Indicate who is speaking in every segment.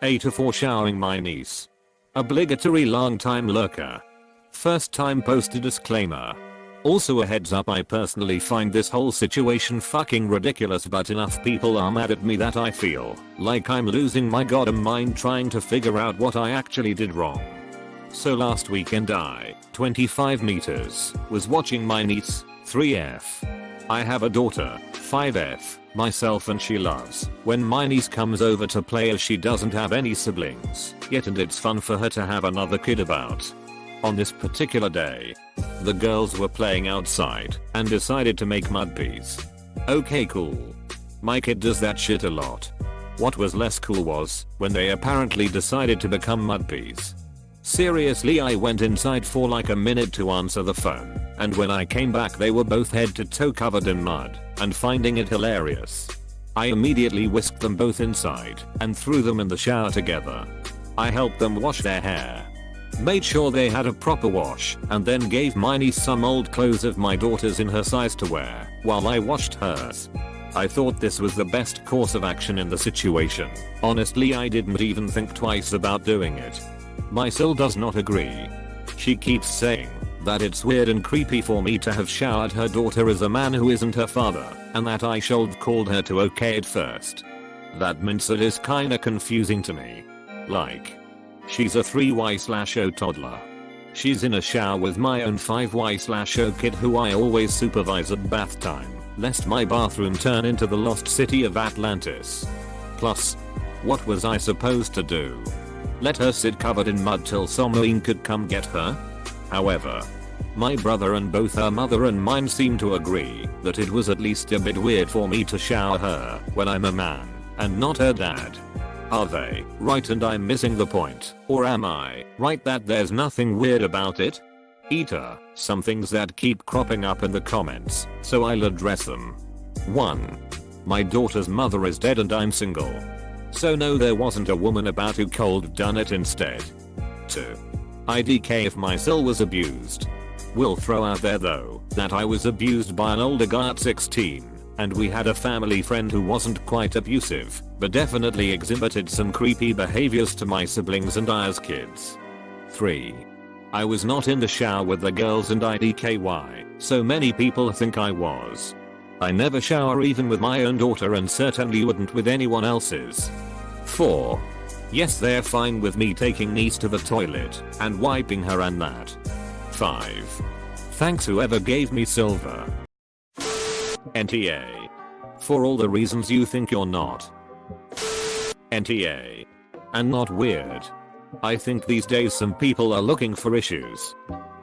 Speaker 1: AITA for showering my niece. Obligatory long time lurker. First time posted disclaimer. Also a heads up, I personally find this whole situation fucking ridiculous, but enough people are mad at me that I feel like I'm losing my goddamn mind trying to figure out what I actually did wrong. So last weekend I, 25 meters, was watching my niece, 3F. I have a daughter, 5F, myself, and she loves when my niece comes over to play as she doesn't have any siblings yet, and it's fun for her to have another kid about. On this particular day, the girls were playing outside and decided to make mud pies. Okay, cool. My kid does that shit a lot. What was less cool was when they apparently decided to become mud pies. Seriously, I went inside for like a minute to answer the phone, and when I came back they were both head to toe covered in mud and finding it hilarious. I immediately whisked them both inside and threw them in the shower together. I helped them wash their hair, made sure they had a proper wash, and then gave my niece some old clothes of my daughter's in her size to wear while I washed hers. I thought this was the best course of action in the situation. Honestly, I didn't even think twice about doing it. My sil does not agree. She keeps saying that it's weird and creepy for me to have showered her daughter as a man who isn't her father, and that I should called her to okay it first. That means it is kinda confusing to me. Like, she's a 3Y/O toddler. She's in a shower with my own 5Y/O kid who I always supervise at bath time, lest my bathroom turn into the lost city of Atlantis. Plus, what was I supposed to do? Let her sit covered in mud till someone could come get her? However, my brother and both her mother and mine seem to agree that it was at least a bit weird for me to shower her when I'm a man and not her dad. Are they right and I'm missing the point, or am I right that there's nothing weird about it? AITA, some things that keep cropping up in the comments, so I'll address them. 1. My daughter's mother is dead and I'm single. So no, there wasn't a woman about who cold done it instead. 2. IDK if my sil was abused. Will throw out there though that I was abused by an older guy at 16. And we had a family friend who wasn't quite abusive, but definitely exhibited some creepy behaviors to my siblings and I as kids. 3. I was not in the shower with the girls and IDKY, so many people think I was. I never shower even with my own daughter and certainly wouldn't with anyone else's. 4. Yes, they're fine with me taking niece to the toilet and wiping her and that. 5. Thanks whoever gave me silver. NTA. For all the reasons you think you're not. NTA. And not weird. I think these days some people are looking for issues.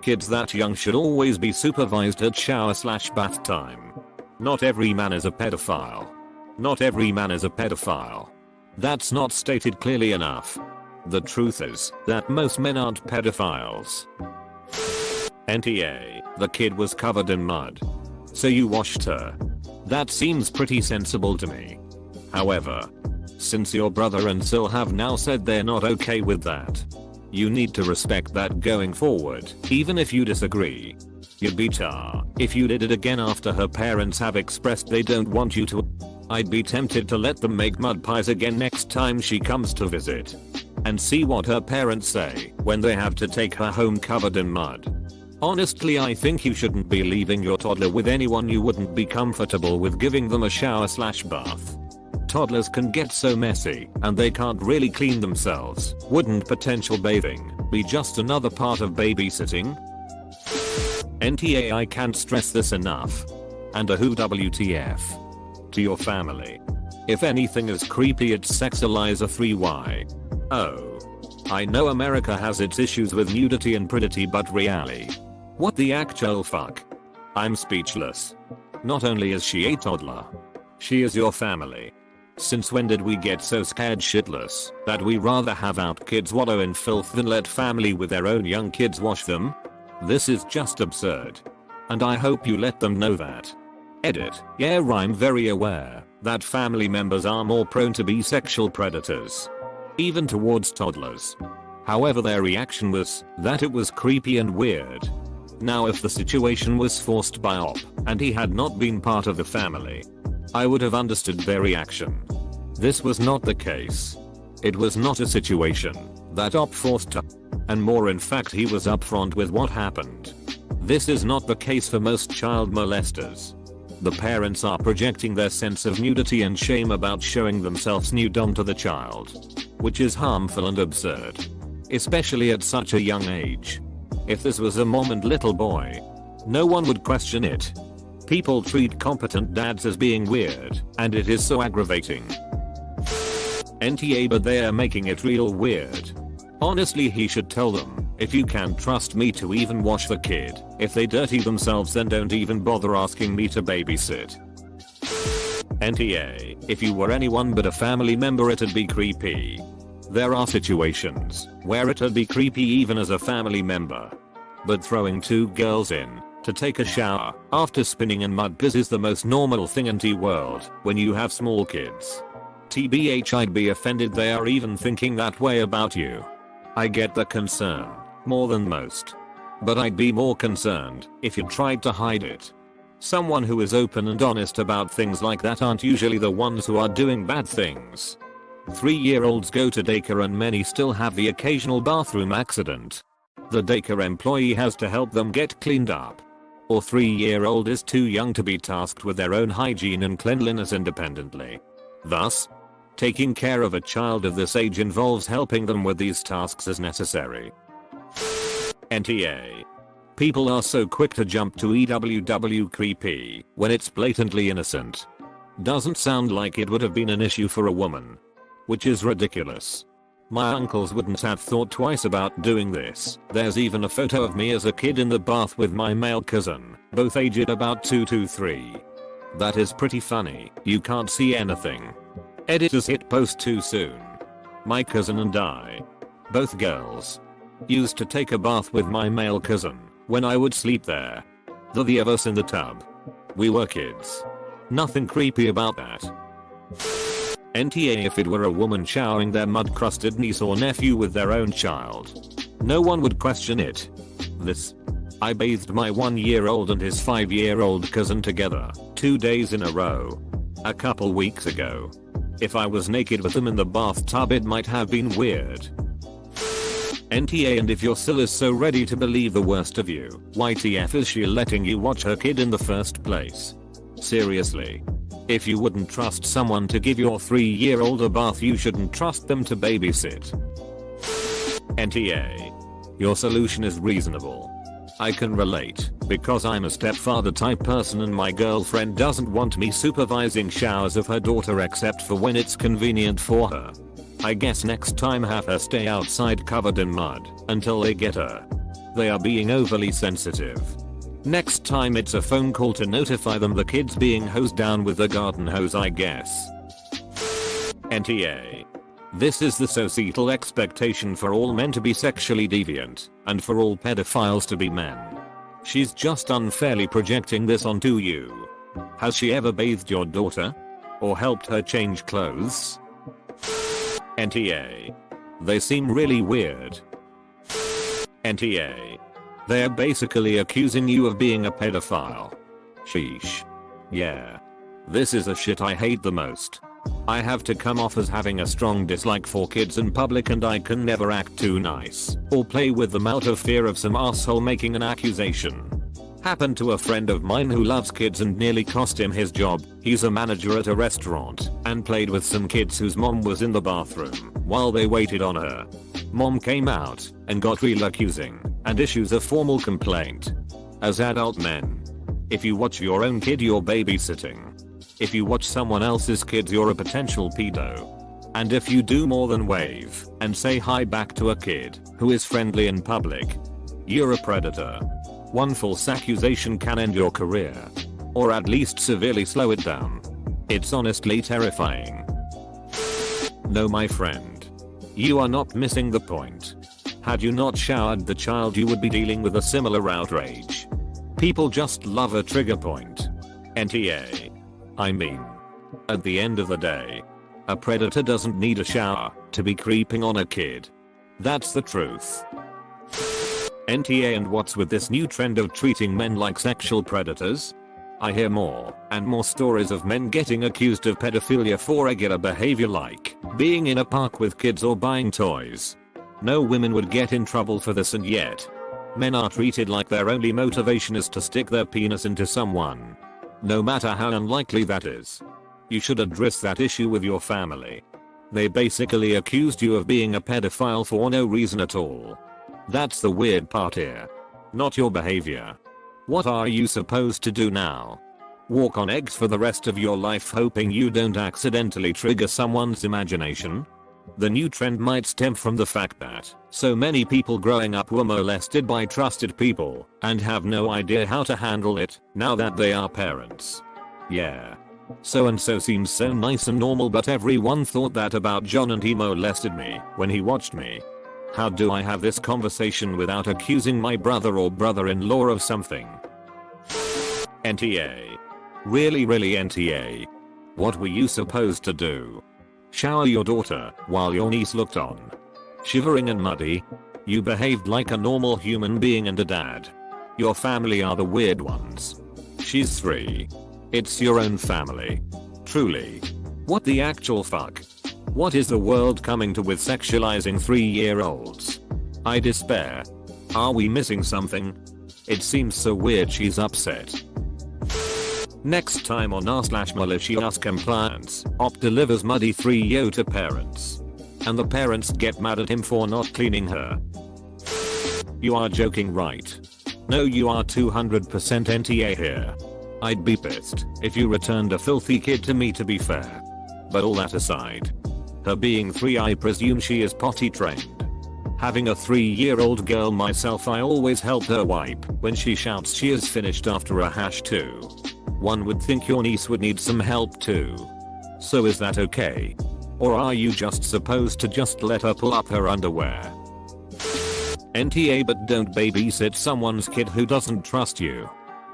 Speaker 1: Kids that young should always be supervised at shower/bath time. Not every man is a pedophile. Not every man is a pedophile. That's not stated clearly enough. The truth is that most men aren't pedophiles. NTA. The kid was covered in mud. So you washed her. That seems pretty sensible to me. However, since your brother and sil have now said they're not okay with that, you need to respect that going forward, even if you disagree. You'd be tar if you did it again after her parents have expressed they don't want you to. I'd be tempted to let them make mud pies again next time she comes to visit. And see what her parents say when they have to take her home covered in mud. Honestly, I think you shouldn't be leaving your toddler with anyone you wouldn't be comfortable with giving them a shower/bath. Toddlers can get so messy and they can't really clean themselves. Wouldn't potential bathing be just another part of babysitting? NTA, I can't stress this enough. And a who WTF. To your family. If anything is creepy, it's sexualize a 3Y. Oh. I know America has its issues with nudity and prudity, but really. What the actual fuck? I'm speechless. Not only is she a toddler, she is your family. Since when did we get so scared shitless that we rather have out kids wallow in filth than let family with their own young kids wash them? This is just absurd. And I hope you let them know that. Edit. Yeah, I'm very aware that family members are more prone to be sexual predators. Even towards toddlers. However, their reaction was that it was creepy and weird. Now if the situation was forced by Op and he had not been part of the family, I would have understood their reaction. This was not the case. It was not a situation that Op forced her. And more, in fact, he was upfront with what happened. This is not the case for most child molesters. The parents are projecting their sense of nudity and shame about showing themselves nude onto the child, which is harmful and absurd, especially at such a young age. If this was a mom and little boy, no one would question it. People treat competent dads as being weird, and it is so aggravating. NTA, but they are making it real weird. Honestly, he should tell them, if you can't trust me to even wash the kid, if they dirty themselves then don't even bother asking me to babysit. NTA, if you were anyone but a family member it'd be creepy. There are situations where it'd be creepy even as a family member. But throwing two girls in to take a shower after spinning in mud piss is the most normal thing in the world when you have small kids. TBH, I'd be offended they are even thinking that way about you. I get the concern more than most, but I'd be more concerned if you tried to hide it. Someone who is open and honest about things like that aren't usually the ones who are doing bad things. 3-year-olds go to daycare and many still have the occasional bathroom accident. The daycare employee has to help them get cleaned up. Or 3-year-old is too young to be tasked with their own hygiene and cleanliness independently. Thus, taking care of a child of this age involves helping them with these tasks as necessary. NTA. People are so quick to jump to EWW creepy when it's blatantly innocent. Doesn't sound like it would have been an issue for a woman. Which is ridiculous. My uncles wouldn't have thought twice about doing this. There's even a photo of me as a kid in the bath with my male cousin, both aged about 2 to 3. That is pretty funny. You can't see anything. Editors hit post too soon. My cousin and I, both girls, used to take a bath with my male cousin when I would sleep there. The three of us in the tub. We were kids. Nothing creepy about that. NTA, if it were a woman showering their mud-crusted niece or nephew with their own child, no one would question it. I bathed my 1-year-old and his 5-year-old cousin together 2 days in a row. A couple weeks ago. If I was naked with them in the bathtub it might have been weird. NTA, and if your Sil is so ready to believe the worst of you, why TF is she letting you watch her kid in the first place? Seriously. If you wouldn't trust someone to give your 3-year-old a bath you shouldn't trust them to babysit. NTA. Your solution is reasonable. I can relate, because I'm a stepfather type person and my girlfriend doesn't want me supervising showers of her daughter except for when it's convenient for her. I guess next time have her stay outside covered in mud until they get her. They are being overly sensitive. Next time it's a phone call to notify them the kid's being hosed down with the garden hose, I guess. NTA. This is the societal expectation for all men to be sexually deviant, and for all pedophiles to be men. She's just unfairly projecting this onto you. Has she ever bathed your daughter? Or helped her change clothes? NTA. They seem really weird. NTA. They're basically accusing you of being a pedophile. Sheesh. Yeah. This is the shit I hate the most. I have to come off as having a strong dislike for kids in public and I can never act too nice or play with them out of fear of some asshole making an accusation. Happened to a friend of mine who loves kids and nearly cost him his job. He's a manager at a restaurant and played with some kids whose mom was in the bathroom while they waited on her. Mom came out and got real accusing and issues a formal complaint. As adult men, if you watch your own kid you're babysitting. If you watch someone else's kids you're a potential pedo. And if you do more than wave and say hi back to a kid who is friendly in public, you're a predator. One false accusation can end your career. Or at least severely slow it down. It's honestly terrifying. No, my friend. You are not missing the point. Had you not showered the child you would be dealing with a similar outrage. People just love a trigger point. NTA. I mean, at the end of the day, a predator doesn't need a shower to be creeping on a kid. That's the truth. NTA, and what's with this new trend of treating men like sexual predators? I hear more and more stories of men getting accused of pedophilia for regular behavior like being in a park with kids or buying toys. No women would get in trouble for this, and yet men are treated like their only motivation is to stick their penis into someone. No matter how unlikely that is. You should address that issue with your family. They basically accused you of being a pedophile for no reason at all. That's the weird part here. Not your behavior. What are you supposed to do now? Walk on eggs for the rest of your life hoping you don't accidentally trigger someone's imagination? The new trend might stem from the fact that so many people growing up were molested by trusted people and have no idea how to handle it now that they are parents. Yeah. So and so seems so nice and normal, but everyone thought that about John and he molested me when he watched me. How do I have this conversation without accusing my brother or brother-in-law of something? NTA. Really NTA. What were you supposed to do? Shower your daughter while your niece looked on? Shivering and muddy? You behaved like a normal human being and a dad. Your family are the weird ones. She's 3. It's your own family. Truly. What the actual fuck? What is the world coming to with sexualizing 3-year-olds? I despair. Are we missing something? It seems so weird she's upset. Next time on r/malicious compliance, op delivers muddy 3-yo to parents. And the parents get mad at him for not cleaning her. You are joking, right? No, you are 200% NTA here. I'd be pissed if you returned a filthy kid to me, to be fair. But all that aside, her being 3, I presume she is potty trained. Having a 3-year-old girl myself, I always help her wipe when she shouts she is finished after a hash too. One would think your niece would need some help too. So is that okay? Or are you just supposed to just let her pull up her underwear? NTA, but don't babysit someone's kid who doesn't trust you.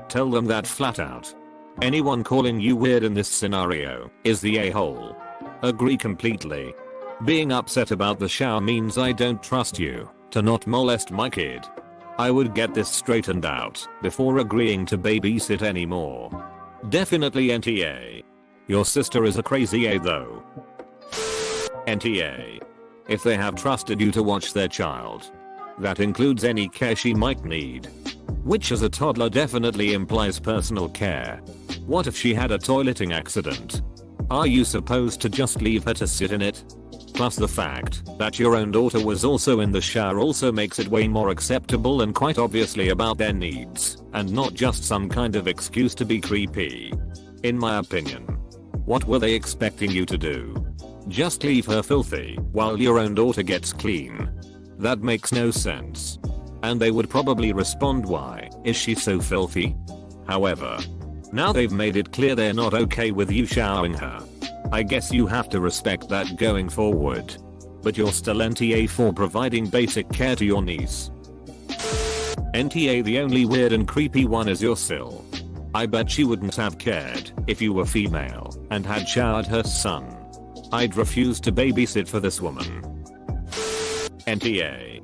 Speaker 1: Tell them that flat out. Anyone calling you weird in this scenario is the a-hole. Agree completely. Being upset about the shower means I don't trust you to not molest my kid. I would get this straightened out before agreeing to babysit anymore. Definitely NTA. Your sister is a crazy A though. NTA. If they have trusted you to watch their child, that includes any care she might need. Which as a toddler definitely implies personal care. What if she had a toileting accident? Are you supposed to just leave her to sit in it? Plus the fact that your own daughter was also in the shower also makes it way more acceptable and quite obviously about their needs, and not just some kind of excuse to be creepy. In my opinion. What were they expecting you to do? Just leave her filthy while your own daughter gets clean? That makes no sense. And they would probably respond, why is she so filthy? However, now they've made it clear they're not okay with you showering her. I guess you have to respect that going forward. But you're still NTA for providing basic care to your niece. NTA, the only weird and creepy one is your sil. I bet she wouldn't have cared if you were female and had showered her son. I'd refuse to babysit for this woman. NTA.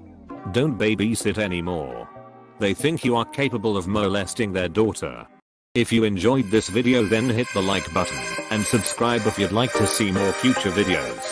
Speaker 1: Don't babysit anymore. They think you are capable of molesting their daughter. If you enjoyed this video, then hit the like button and subscribe if you'd like to see more future videos.